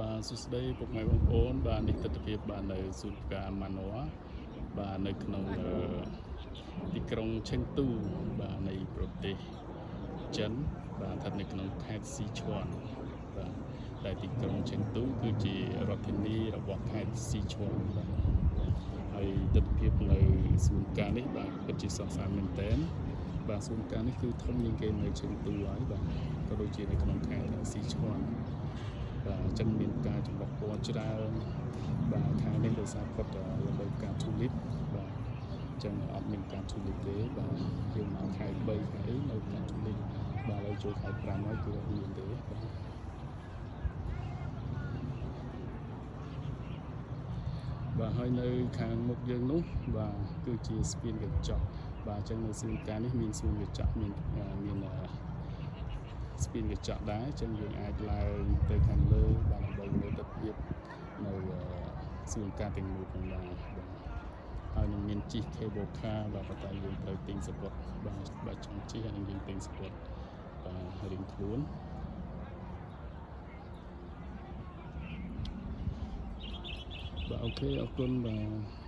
បាទសួស្តីពុកម៉ែបងប្អូនបាទនេះទស្សនភាពបាទនៅសួនផ្កាម៉ាណូបាទនៅក្នុងទីក្រុងឆេងទូបាទនៃប្រទេសចិនបាទស្ថិតនៅក្នុងខេត្តស៊ីឈ្វမ်បាទដែលទីក្រុងឆេងទូគឺជារដ្ឋធានីរបស់ខេត្តស៊ីឈ្វမ်បាទហើយទស្សនភាពនៅសួនផ្កានេះបាទពិតជាស្រស់ស្អាតមែនទែនបាទសួនផ្កានេះគឺធំជាងគេនៅឆេងទូហើយបាទក៏ដូចជានៅក្នុងខេត្តស៊ីឈ្វမ်បាទអញ្ចឹងមានការចម្រុះពណ៌ច្រើនបាទខែនេះដោយសារផុតរដូវកាល tulip បាទអញ្ចឹងអត់មានការ tulip ទេបាទយើងមកខែ3ខែនៅការ tulip បាទឥឡូវចូលខែ5ហើយគឺអត់មានទេបាទហើយនៅខាងមុខយើងនោះបាទគឺជាស្ពានកញ្ចក់បាទអញ្ចឹងនៅសួនផ្កានេះមានសួនកញ្ចក់មានស្ពានកញ្ចក់ដែរអញ្ចឹងយើងអាចឡើងទៅខាងលើបាទដើម្បីមើលទស្សនវិជ្ជានៅសួនផ្កាទាំងមូលផងដែរបាទហើយនឹងមានជិះ cable car បាទប៉ុន្តែយើងត្រូវទិញសំបុត្របាទបើចង់ជិះហើយយើងទិញសំបុត្របាទរៀងខ្លួនបាទអូខេអរគុណបាទ